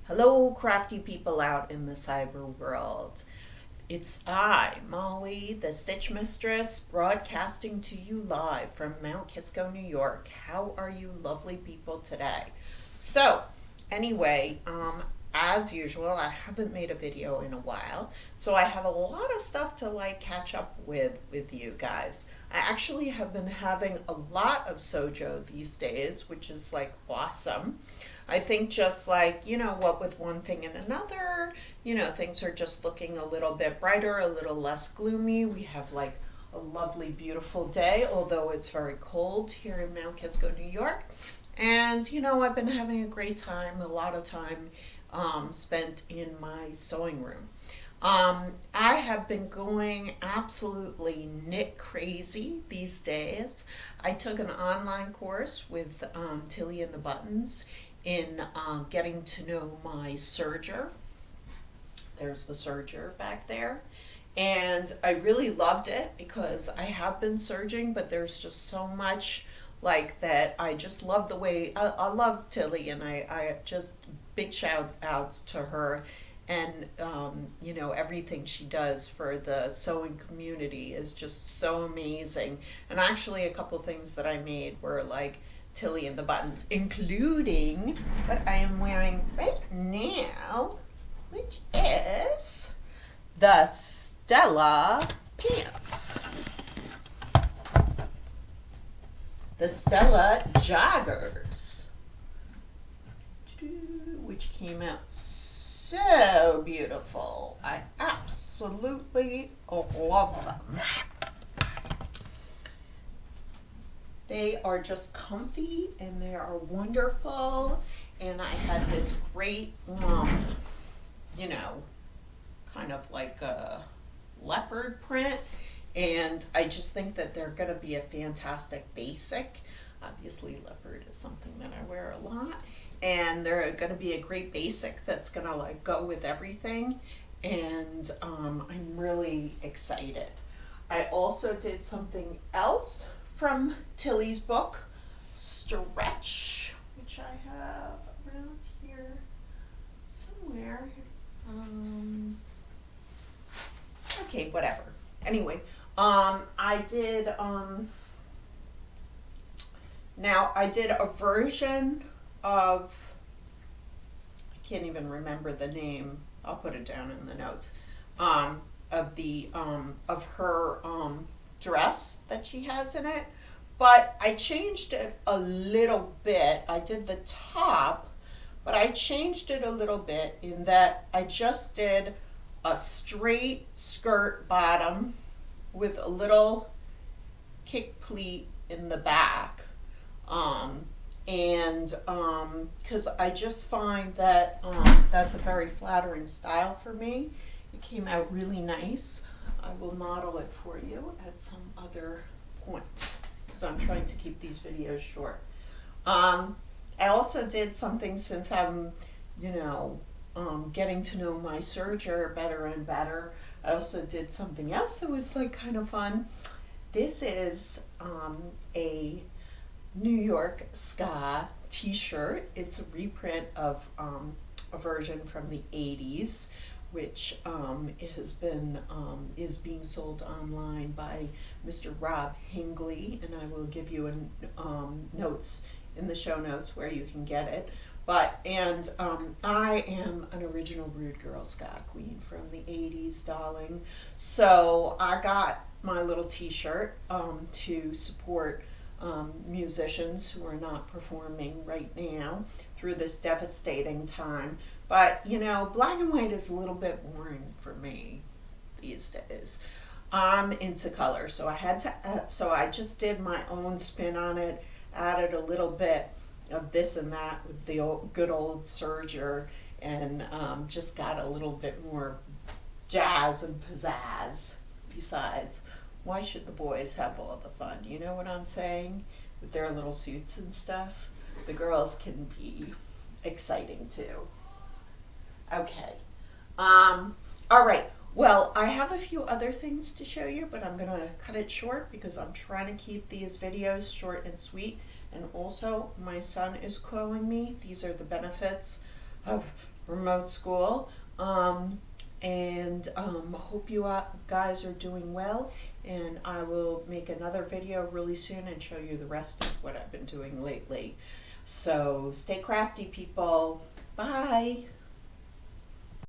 Hello, crafty people out in the cyber world. It's I, Molly, the Stitch Mistress, broadcasting to you live from Mount Kisco, New York. How are you lovely people today? So, anyway, as usual, I haven't made a video in a while, so I have a lot of stuff to catch up with you guys. I actually have been having a lot of sojo these days, which is awesome. I think just what with one thing and another, things are just looking a little bit brighter, a little less gloomy. We have a lovely, beautiful day, although it's very cold here in Mount Kisco, New York. And, I've been having a great time, a lot of time spent in my sewing room. I have been going absolutely knit crazy these days. I took an online course with Tilly and the Buttons in getting to know my serger. There's the serger back there. And I really loved it because I have been serging, but there's just so much that. I just love the way I love Tilly, and I just big shout outs to her and everything she does for the sewing community is just so amazing. And actually a couple things that I made were Tilly and the Buttons, including what I am wearing right now, which is the Stella pants. The Stella joggers, which came out so beautiful. I absolutely love them. They are just comfy and they are wonderful. And I had this great, kind of like a leopard print. And I just think that they're going to be a fantastic basic. Obviously, leopard is something that I wear a lot. And they're going to be a great basic that's going to go with everything. And I'm really excited. I also did something else from Tilly's book, Stretch, which I have around here somewhere. Okay, whatever. Anyway, I did, now I did a version of, I can't even remember the name, I'll put it down in the notes, of her dress that she has in it, but I changed it a little bit. I did the top, but I changed it a little bit in that I just did a straight skirt bottom with a little kick pleat in the back, and because I just find that that's a very flattering style for me. It came out really nice. I will model it for you at some other point because I'm trying to keep these videos short. I also did something, since I'm, getting to know my serger better and better. I also did something else that was kind of fun. This is a New York ska t-shirt. It's a reprint of a version from the 80s, which has been is being sold online by Mr. Rob Hingley, and I will give you notes in the show notes where you can get it. But I am an original Brood Girl ska queen from the 80s, darling. So I got my little t-shirt to support musicians who are not performing right now through this devastating time. But black and white is a little bit boring for me these days. I'm into color, so I just did my own spin on it, added a little bit of this and that with the good old serger, and just got a little bit more jazz and pizzazz. Besides, why should the boys have all the fun? You know what I'm saying? With their little suits and stuff, the girls can be exciting too. Okay. All right. Well, I have a few other things to show you, but I'm going to cut it short because I'm trying to keep these videos short and sweet. And also, my son is calling me. These are the benefits of remote school. And hope you guys are doing well, and I will make another video really soon and show you the rest of what I've been doing lately. So stay crafty, people. Bye.